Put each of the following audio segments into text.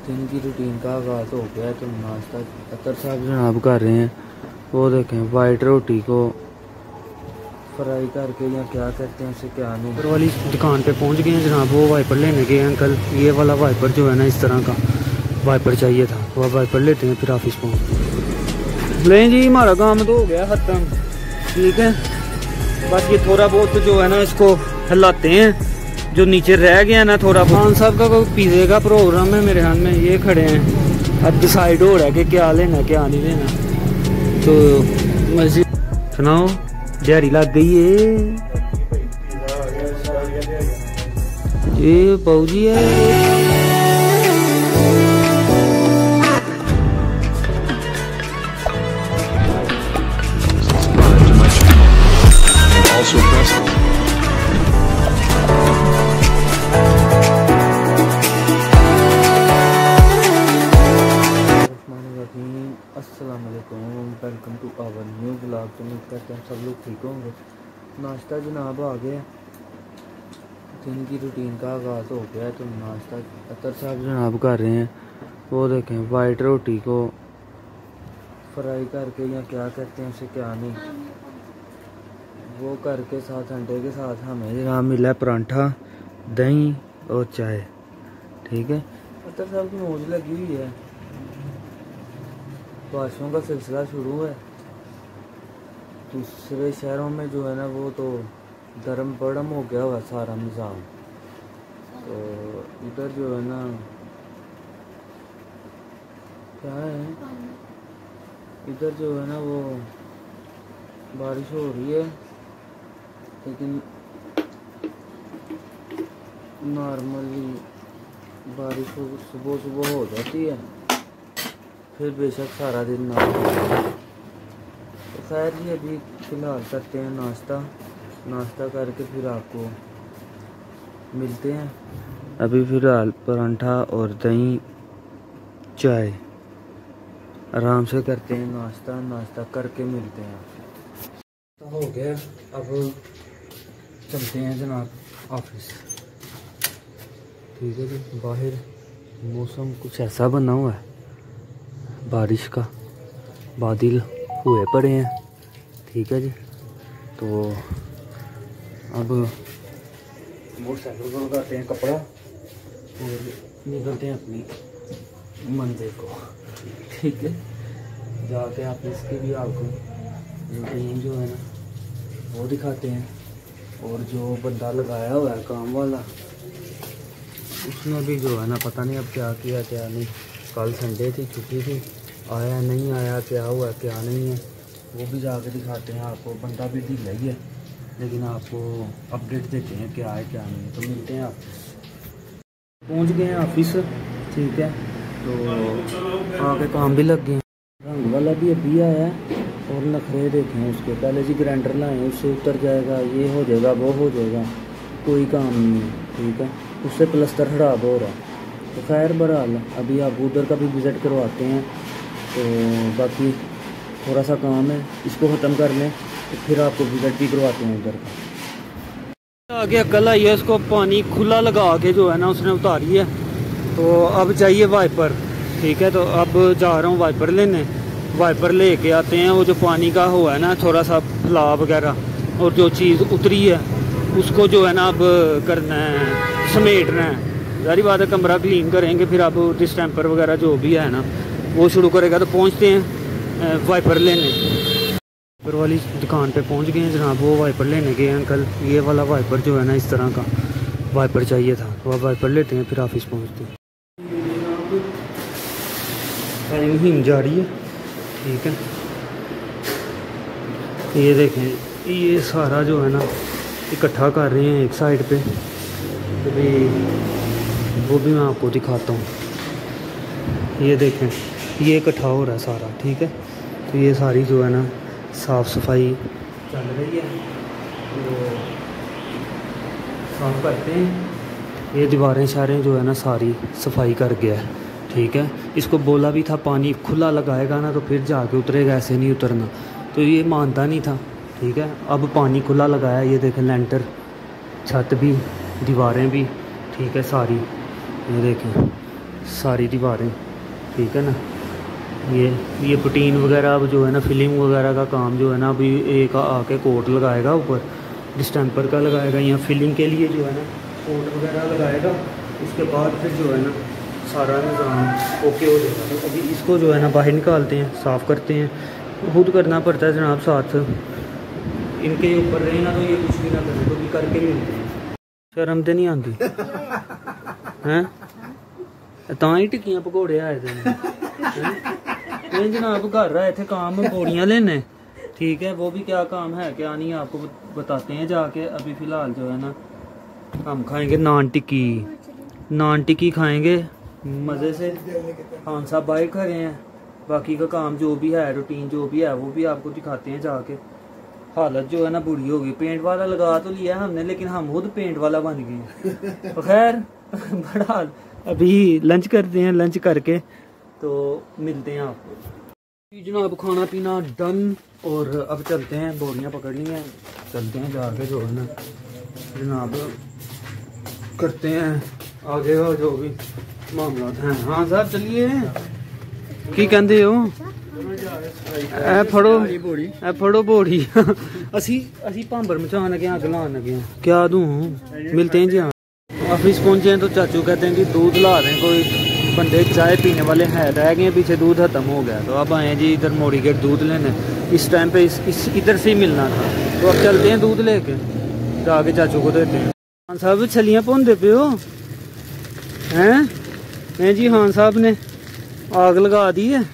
दिन की रूटीन का आगाज़ हो गया। तो नाश्ता अतर साहब जनाब कर रहे हैं। वो देखें वाइट रोटी को फ्राई करके या क्या कहते हैं उसे, क्या नहीं। वाइपर वाली दुकान पे पहुंच गए हैं जनाब। वो वाइपर लेने गए हैं अंकल। ये वाला वाइपर जो है ना, इस तरह का वाइपर चाहिए था। वो वाइपर लेते हैं फिर ऑफिस पहुँच लें जी। हमारा काम तो हो गया ख़त्म, ठीक है। बस ये थोड़ा बहुत जो है ना इसको हिलाते हैं, जो नीचे रह गया ना थोड़ा। खान साहब का कोई पिज़्ज़े का प्रोग्राम है मेरे ख्याल में। ये खड़े हैं, अब डिसाइड हो रहा है कि क्या लेना क्या नहीं लेना। तो मस्जिद सुनाओ, दिहाड़ी लग गई है। ये बहू जी है। अस्सलाम वालेकुम, welcome to our new blog. तो उम्मीद करते हैं सब लोग ठीक होंगे। नाश्ता जनाब आ गया, दिन की रूटीन का आगाज़ हो गया। तो नाश्ता अतर साहब जनाब कर रहे हैं। वो देखें वाइट रोटी को फ्राई करके या क्या कहते हैं उसे, क्या नहीं, वो करके साथ अंडे के साथ हमें जनाब मिला परांठा, दही और चाय, ठीक है। अतर साहब की मौज लगी हुई है। बारिशों का सिलसिला शुरू है। दूसरे शहरों में जो है ना वो तो धर्म बड़म हो गया हुआ सारा निज़ाम। तो इधर जो है ना क्या है, इधर जो है ना वो बारिश हो रही है, लेकिन नॉर्मली बारिश सुबह सुबह हो जाती है, फिर बेशक सारा दिन ना। तो खैर ये अभी फ़िलहाल करते हैं नाश्ता करके फिर आपको मिलते हैं। अभी फ़िलहाल परांठा और दही चाय आराम से करते हैं। नाश्ता करके मिलते हैं आपसे। तो हो गया, अब चलते हैं जनाब ऑफिस, ठीक है जी। बाहर मौसम कुछ ऐसा बना हुआ है, बारिश का बादल हुए पड़े हैं, ठीक है जी। तो अब मोटरसाइकिल को लगाते हैं कपड़ा और निकलते हैं अपनी मंजिल को, ठीक है। जाके आप इसकी भी आपको रूटीन जो है ना वो दिखाते हैं। और जो बंदा लगाया हुआ है काम वाला, उसने भी जो है ना पता नहीं अब क्या किया क्या नहीं। कल संडे थी, छुट्टी थी, आया नहीं आया, क्या हुआ क्या नहीं है, वो भी जाके दिखाते हैं आपको। बंदा भी ढीला ही है, लेकिन आपको अपडेट देते हैं क्या है क्या नहीं है। तो मिलते हैं, आप पहुंच गए हैं ऑफिस, ठीक है। तो आके काम भी लग गए हैं। रंग वाला भी अभी आया है और नखरे देखें उसके। पहले जी ग्राइंडर लाए, उससे उतर जाएगा, ये हो जाएगा वो हो जाएगा, कोई काम नहीं है, ठीक है। उससे प्लस्तर खराब हो रहा है। तो खैर बहरहाल अभी आप उधर का भी विज़िट करवाते हैं। तो बाकी थोड़ा सा काम है, इसको ख़त्म कर लें तो फिर आपको विज़िट भी करवाते हैं उधर का। आगे कल आई है, उसको पानी खुला लगा के जो है ना उसने उतारी है। तो अब चाहिए वाइपर, ठीक है। तो अब जा रहा हूँ वाइपर लेने। वाइपर लेके आते हैं। वो जो पानी का हुआ है ना थोड़ा सा फैलाव वगैरह, और जो चीज़ उतरी है उसको जो है ना अब करना है, समेटना है। सारी बात है, कमरा क्लीन करेंगे, फिर अब डिस्टेंपर वगैरह जो भी है ना वो शुरू करेगा। तो पहुंचते हैं वाइपर लेने। वाइपर वाली दुकान पे पहुंच गए हैं जनाब। वो वाइपर लेने गए हैं अंकल। ये वाला वाइपर जो है ना, इस तरह का वाइपर चाहिए था। वो वाइपर लेते हैं फिर ऑफिस पहुंचते हैं। मुहिम जारी है, ठीक है। ये देखें, ये सारा जो है ना इकट्ठा कर रहे हैं एक साइड पे। तो भी वो भी मैं आपको दिखाता हूँ। ये देखें, ये इकट्ठा हो रहा है सारा, ठीक है। तो ये सारी जो है ना साफ़ सफाई चल रही है, तो साफ करते हैं। ये दीवारें शारें जो है ना सारी सफाई कर गया है, ठीक है। इसको बोला भी था पानी खुला लगाएगा ना तो फिर जाके उतरेगा, ऐसे नहीं उतरना। तो ये मानता नहीं था, ठीक है। अब पानी खुला लगाया। ये देखें लेंटर, छत भी, दीवारें भी, ठीक है सारी। ये देखें सारी दीवारें, ठीक है ना। ये पटीन वगैरह अब जो है ना फिलिंग वगैरह का काम जो है ना अभी एक आके कोट लगाएगा ऊपर, डिस्टेंपर का लगाएगा, या फिलिंग के लिए जो है ना कोट वगैरह लगाएगा। उसके बाद फिर जो है ना सारा निज़ाम ओके हो जाएगा। तो अभी इसको जो है ना बाहर निकालते हैं, साफ़ करते हैं, खुद करना पड़ता है जनाब, साथ इनके ऊपर रहे ना तो ये कुछ भी ना करें, तो भी करके मिलते हैं। शर्म तो नहीं आती हैं, तां ही टिक्कियां पकौड़े आए थे नहीं जनाब, घर आए थे काम पौड़ियाँ लेने, ठीक है। वो भी क्या काम है क्या नहीं आपको बताते हैं जाके। अभी फ़िलहाल जो है ना हम खाएंगे नान टिक्की खाएंगे मज़े से। खान साहब बाहर खड़े हैं, बाकी का काम जो भी है रूटीन जो भी है वो भी आपको दिखाते हैं जाके। हालत जो है ना बुरी हो गई, पेंट वाला लगा तो लिया हमने लेकिन हम खुद पेंट वाला बन गए। तो खैर बड़ा अभी लंच करते हैं, लंच करके तो मिलते हैं आपको। जनाब खाना पीना डन, और अब चलते हैं, बोरियां पकड़नी है, चलते हैं जाके जो है ना जनाब करते हैं आगे का जो भी मामला हैं। हाँ साहब चलिए, की कहते हो ए फड़ो बोड़ी असी भांबर मचान लगे, अग लान लगे, क्या दूं। मिलते हैं जी। हाँ ऑफिस पहुंचे हैं तो चाचू कहते हैं कि दूध ला रहे हैं, कोई बंदे चाय पीने वाले हैं रह गए, पीछे दूध खत्म हो गया। तो अब आए जी इधर मोड़ी गेट दूध लेने, इस टाइम पे इस इधर से ही मिलना था। तो अब चलते हैं दूध लेके, जाके चाचू को देते हैं। हाँ साहब छलियाँ भुनते पे हो हैं? नहीं जी, हाँ साहब ने आग लगा दी है।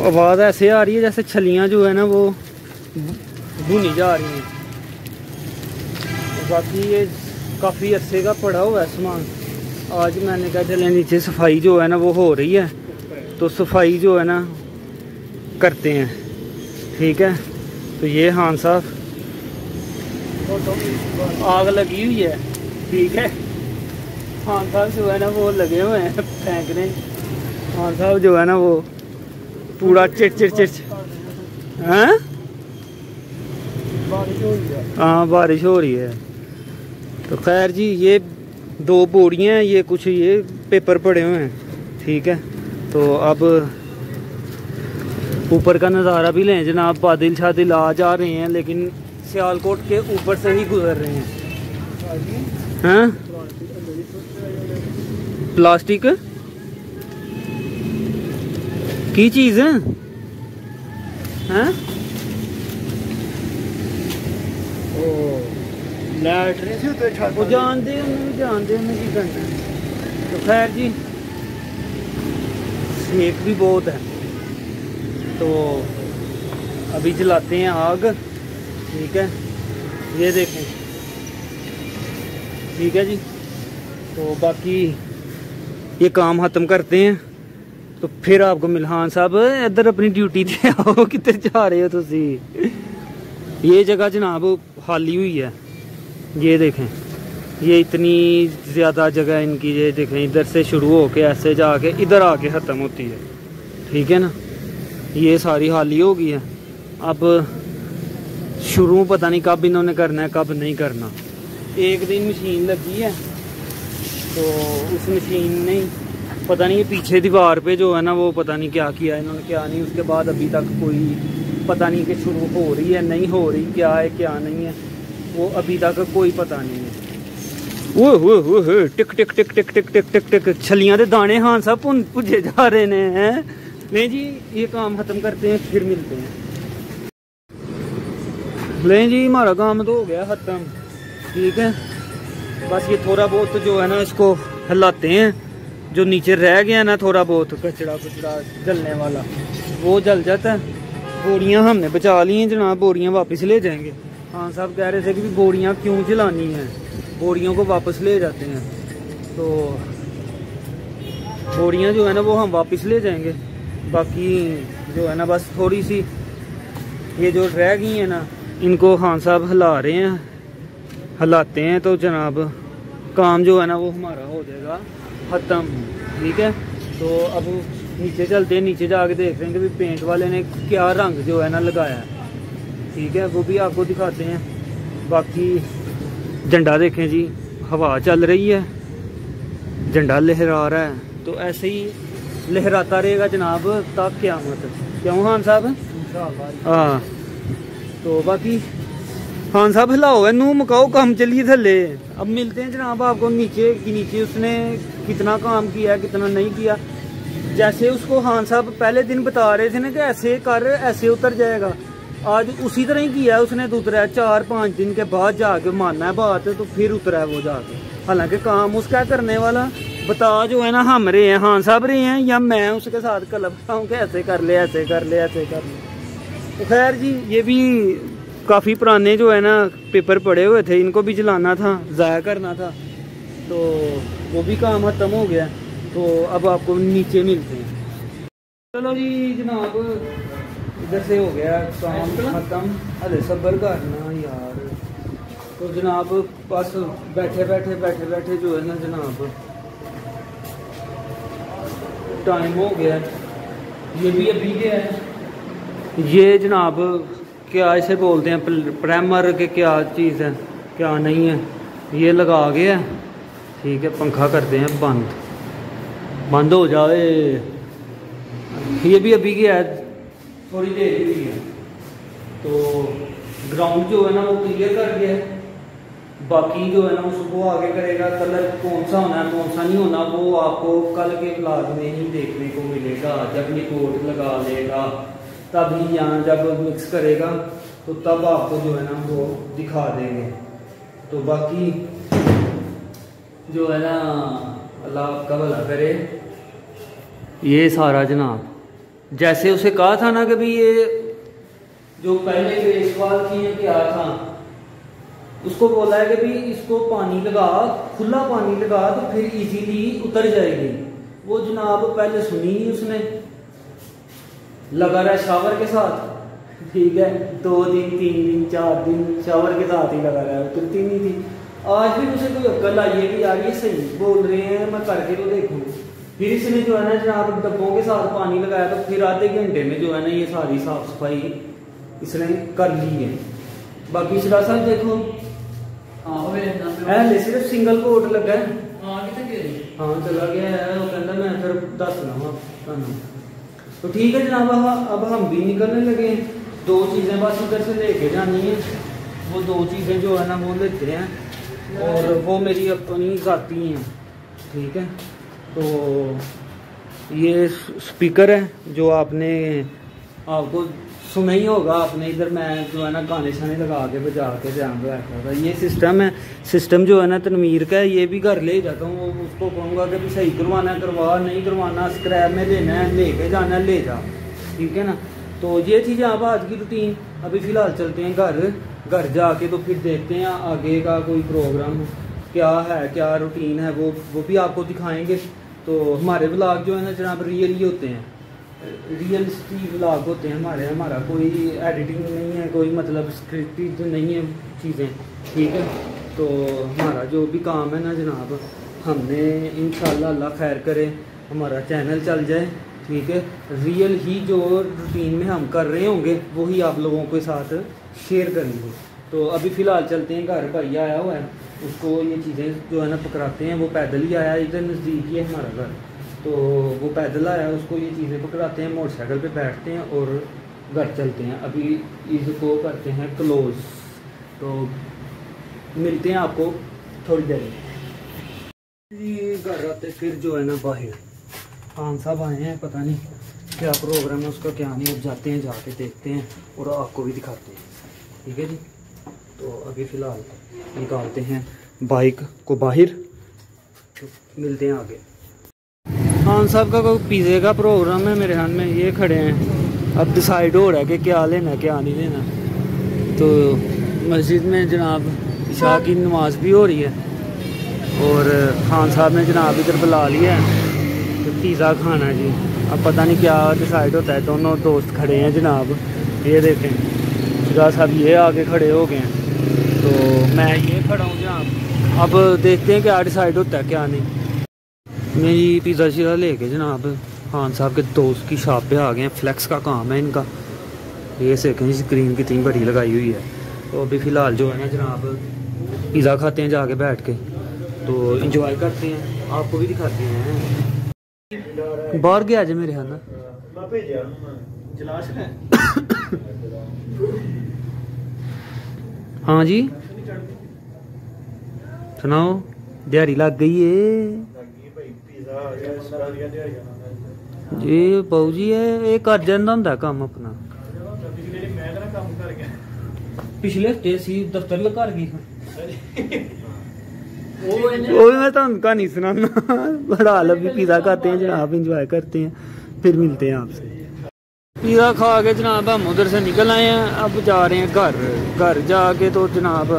आवाज़ ऐसे आ रही है जैसे छलियाँ जो है ना वो भुनी जा रही हैं। बाकी ये काफ़ी अरसे का पड़ा हुआ है सामान। आज मैंने कहा चले नीचे सफाई जो है ना वो हो रही है, तो सफाई जो है ना करते हैं, ठीक है। तो ये हाँ साहब आग लगी हुई है, ठीक है। हाँ साहब जो है ना वो लगे हुए हैं फेंकने। हाँ साहब जो है ना वो पूरा चिट हैं। हाँ बारिश हो रही है। तो खैर जी ये 2 बोरियां हैं, ये कुछ ये पेपर पड़े हुए हैं, ठीक है। तो अब ऊपर का नज़ारा भी लें जनाब। बादल शादिल आ जा रहे हैं लेकिन सियालकोट के ऊपर से ही गुजर रहे हैं। हाँ प्लास्टिक की चीज़ है हैं? वो जानते उन्हें की करना। तो खैर जी सेक भी बहुत है, तो अभी जलाते हैं आग, ठीक है। ये देखें, ठीक है जी। तो बाकी ये काम ख़त्म करते हैं तो फिर आपको मिल। हाँ साहब इधर अपनी ड्यूटी पे आओ, किधर जा रहे हो तुसी? ये जगह जनाब खाली हुई है, ये देखें, ये इतनी ज़्यादा जगह इनकी, ये देखें इधर से शुरू होके ऐसे जाके इधर आके ख़त्म होती है, ठीक है ना। ये सारी खाली हो गई है। अब शुरू पता नहीं कब इन्होंने करना है कब नहीं करना। एक दिन मशीन लगी है तो उस मशीन ने पता नहीं ये पीछे दीवार पे जो है ना वो पता नहीं क्या किया इन्होंने क्या नहीं। उसके बाद अभी तक कोई पता नहीं कि शुरू हो रही है नहीं हो रही, क्या है क्या नहीं है, वो अभी तक कोई पता नहीं है। वो टिक टिक टिक टिक टिक टिक टिक टिक छलियां दे दाने हाँ सब पुजे जा रहे ने हैं। नहीं जी ये काम ख़त्म करते हैं फिर मिलते हैं। नहीं जी हमारा काम तो हो गया ख़त्म, ठीक है। बस ये थोड़ा बहुत जो है ना इसको हिलाते हैं, जो नीचे रह गया ना थोड़ा बहुत कचड़ा जलने वाला वो जल जाता है। बोरियां हमने बचा ली हैं जनाब, बोरियां वापस ले जाएंगे। हाँ साहब कह रहे थे कि बोरियां क्यों जलानी है, बोरियों को वापस ले जाते हैं। तो बोरियां जो है ना वो हम वापस ले जाएंगे। बाकी जो है ना बस थोड़ी सी ये जो रह गई है ना इनको हाँ साहब हिला रहे हैं, हिलाते हैं तो जनाब काम जो है ना वो हमारा हो जाएगा ख़त्म, ठीक है। तो अब नीचे चलते हैं, नीचे जाके देख रहे हैं कि पेंट वाले ने क्या रंग जो है ना लगाया है, ठीक है, वो भी आपको दिखाते हैं। बाकी झंडा देखें जी, हवा चल रही है, झंडा लहरा रहा है, तो ऐसे ही लहराता रहेगा जनाब तक क़यामत। क्यों खान साहब? हाँ, तो बाकी खान साहब हिलाओ है नू मकाओ, काम चलिए थले। अब मिलते हैं जनाब आपको नीचे उसने कितना काम किया है कितना नहीं किया। जैसे उसको खान साहब पहले दिन बता रहे थे ना कि ऐसे कर ऐसे उतर जाएगा, आज उसी तरह ही किया है उसने। तो उतरा है 4-5 दिन के बाद जाके मानना है बात, तो फिर उतरा है वो जाके। हालांकि काम उसका करने वाला बता जो है ना हम रहे हैं, खान साहब रहे हैं, या मैं उसके साथ कलब हूँ कि ऐसे कर ले ऐसे कर ले ऐसे कर ले। तो खैर जी, ये भी काफ़ी पुराने जो है ना पेपर पड़े हुए थे, इनको भी जलाना था, ज़ाया करना था, तो वो भी काम ख़त्म हो गया। तो अब आपको नीचे मिलते हैं। चलो जी जनाब, इधर से हो गया काम ख़त्म। अरे सब्र करना यार। तो जनाब बस बैठे बैठे जो है ना जनाब टाइम हो गया। ये भी अभी गया है। ये जनाब क्या इसे बोलते हैं प्राइमर के, क्या चीज़ है क्या नहीं है, ये लगा गया। ठीक है, पंखा करते हैं बंद हो जाए। ये भी अभी गया है, थोड़ी देर हुई है। तो ग्राउंड जो है ना वो क्लियर कर दिया है। बाकी जो है ना उसको आगे करेगा। कलर कौन सा होना है कौन सा नहीं होना वो आपको कल के व्लॉग में ही देखने को मिलेगा। जब ये कोट लगा लेगा तभी, यहाँ जब मिक्स करेगा तो तब आपको जो है ना वो दिखा देंगे। तो बाकी जो है ना अल्लाह आपका भला करे। ये सारा जनाब जैसे उसे कहा था ना कि भाई ये जो पहले फेस वाल किए क्या था, उसको बोला है कि भाई इसको पानी लगा, खुला पानी लगा तो फिर इजीली उतर जाएगी। वो जनाब पहले सुनी नहीं उसने, लगा रहा शावर के साथ। ठीक है, 2 दिन 3 दिन 4 दिन शावर के साथ ही लगा रहा है, उतरती नहीं थी। आज भी उसे कोई अक्ल आई है कि यार ये सही बोल रहे हैं, मैं करके तो देखूँ। फिर इसने जो है ना जनाब डब्बों के साथ पानी लगाया, तो फिर आधे घंटे में जो है ना ये सारी साफ सफाई इसने कर ली है। बाकी सिरा साहब देखो, सिर्फ सिंगल कोट लगा है। हाँ चला गया है, वो कहता मैं फिर दस लवा। तो ठीक है जनाब, अब हम भी निकलने लगे। 2 चीज़ें बस उधर से लेके जानी है। वो 2 चीज़ें जो है ना वो लेते हैं, और वो मेरी अपनी जाती हैं। ठीक है, तो ये स्पीकर है जो आपको सुना ही होगा आपने। इधर मैं जो है ना गाने शाने लगा के बजा के ध्यान बैठा था। ये सिस्टम जो है ना तनवीर का है, ये भी घर ले जाता हूँ। उसको कहूँगा कि सही करवाना करवा, नहीं करवाना स्क्रैप में लेना है लेके जाना ले जा। ठीक है ना, तो ये थी जहाँ पर आज की रूटीन। अभी फ़िलहाल चलते हैं घर जाके, तो फिर देखते हैं आगे का कोई प्रोग्राम क्या है, क्या रूटीन है, वो भी आपको दिखाएंगे। तो हमारे व्लॉग जो है ना जनाब रियल ही होते हैं, रियलिस्टिक व्लॉग होते हैं हमारा कोई एडिटिंग नहीं है, कोई मतलब स्क्रिप्टेड नहीं है चीज़ें। ठीक है, तो हमारा जो भी काम है ना जनाब, हमने इंशाल्लाह अल्लाह खैर करे हमारा चैनल चल जाए। ठीक है, रियल ही जो रूटीन में हम कर रहे होंगे वही आप लोगों के साथ शेयर करेंगे। तो अभी फ़िलहाल चलते हैं घर। भैया आया हुआ है, उसको ये चीज़ें जो है ना पकड़ाते हैं। वो पैदल ही आया, इधर नज़दीक ही है हमारा घर, तो वो पैदल आया, उसको ये चीज़ें पकड़ाते हैं, मोटरसाइकिल पे बैठते हैं और घर चलते हैं। अभी इसको करते हैं क्लोज, तो मिलते हैं आपको थोड़ी देर में। घर आते फिर जो है ना बाहर खान साहब आए हैं, पता नहीं क्या प्रोग्राम है उसका क्या नहीं। अब जाते हैं, जाके देखते हैं और आपको भी दिखाते हैं। ठीक है जी, तो अभी फ़िलहाल निकालते हैं बाइक को बाहर, तो मिलते हैं आगे। खान साहब का कोई पिज़्ज़े का प्रोग्राम है मेरे ध्यान में, ये खड़े हैं। अब डिसाइड हो रहा है कि क्या लेना क्या नहीं लेना। तो मस्जिद में जनाब इशा की नमाज भी हो रही है, और खान साहब ने जनाब इधर बुला लिया है तो पिज़्ज़ा खाना जी। अब पता नहीं क्या डिसाइड होता है। दोनों दोस्त खड़े हैं जनाब, ये देखें शिरा साहब ये आगे खड़े हो गए हैं, तो मैं ये खड़ा हूँ जनाब। अब देखते हैं क्या डिसाइड होता है क्या नहीं। मेरी पिज़्ज़ा शीज़ा लेके जनाब खान साहब के दोस्त की शॉप पे आ गए हैं। फ्लेक्स का काम है इनका, ये सेकेंड स्क्रीन कितनी बड़ी लगाई हुई है। तो अभी फ़िलहाल जो है ना जनाब पिज़्ज़ा खाते हैं जाके बैठ के, तो इंजॉय करते हैं। आपको भी दिखाते हैं। बाहर गया आज मेरे ख्याल हाँ जी सुनाओ, दिहाड़ी लग गई है जी बाऊ जी। ये कर जाता होंगे काम अपना। पिछले हफ्ते सी दफ्तर घर गई वो मैं तुम कहानी सुनाना। बड़ा लंबी पिज़्ज़ा खाते हैं जनाब, इंजॉय करते हैं, फिर मिलते हैं आपसे। पिज़्ज़ा खा के जनाब हम उधर से निकल आए हैं, अब जा रहे हैं घर। घर जाके तो जनाब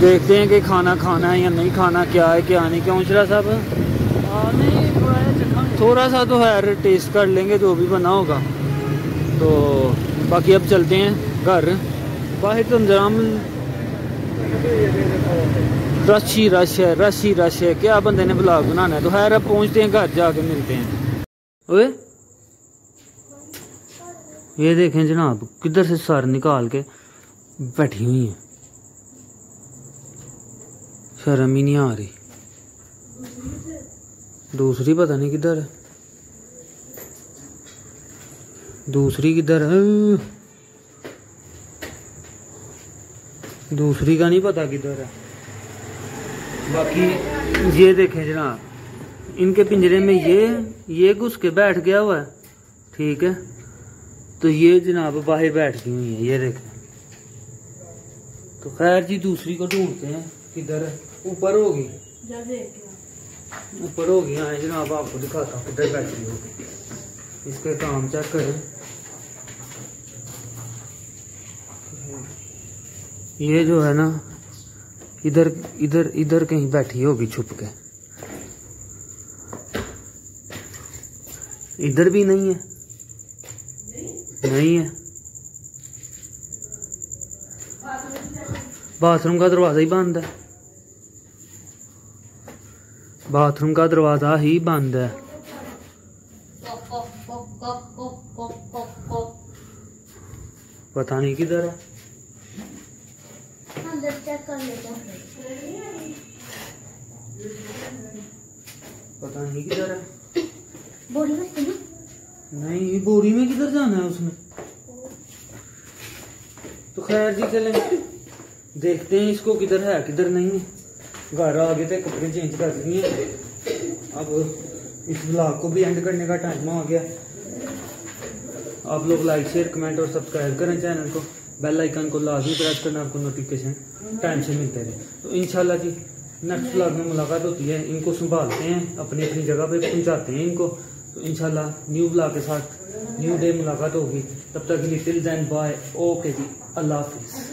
देखते हैं कि खाना खाना है या नहीं खाना, क्या है क्या नहीं। क्यों शरा साहब थोड़ा सा तो है टेस्ट कर लेंगे जो भी बना होगा। तो बाकी अब चलते हैं घर। बाहर तो जराम रश ही रश है, रश ही रश है। क्या बंदे ने ब्लॉग बनाना है। तो खैर अब पहुंचते हैं घर, जाके मिलते हैं। ओए ये देखें जनाब किधर से सर निकाल के बैठी हुई है, शर्म ही नहीं आ रही। दूसरी पता नहीं किधर है, दूसरी किधर है, दूसरी का नहीं पता किधर है। बाकी ये देखें जनाब, इनके पिंजरे में ये घुस के बैठ गया हुआ है, ठीक है। तो ये जनाब बाहर बैठ गई हुई है, ये देखें। तो खैर जी दूसरी को ढूंढते हैं, किधर है। ऊपर होगी, ऊपर होगी। हाँ जनाब आपको दिखाता हूँ किधर बैठी होगी, इसके काम चेक करें। ये जो है ना इधर इधर इधर कहीं बैठी होगी छुप के। इधर भी नहीं है, नहीं है। बाथरूम का दरवाजा ही बंद है, बाथरूम का दरवाजा ही बंद है। पता नहीं किधर है। पता नहीं किधर है। बोरी में नहीं, बोरी में किधर जाना है उसने। तो खैर जी चलें देखते हैं इसको किधर है किधर नहीं है। घर आगे तो कपड़े चेंज कर लिए हैं। अब इस ब्लॉग को भी एंड करने का टाइम आ गया। आप लोग लाइक शेयर कमेंट और सब्सक्राइब करें चैनल को, बेल आइकन को लाजमी प्रेस करना, आपको नोटिफिकेशन टाइम से मिलते रहे। तो इंशाल्लाह जी नेक्स्ट ब्लॉग में मुलाकात होती है। इनको संभालते हैं, अपनी अपनी जगह पे पहुंचाते हैं इनको। तो इंशाल्लाह न्यू ब्लॉग के साथ न्यू डे मुलाकात होगी। तब तक के लिए टिल देन बाय, ओके जी, अल्लाह हाफिज़।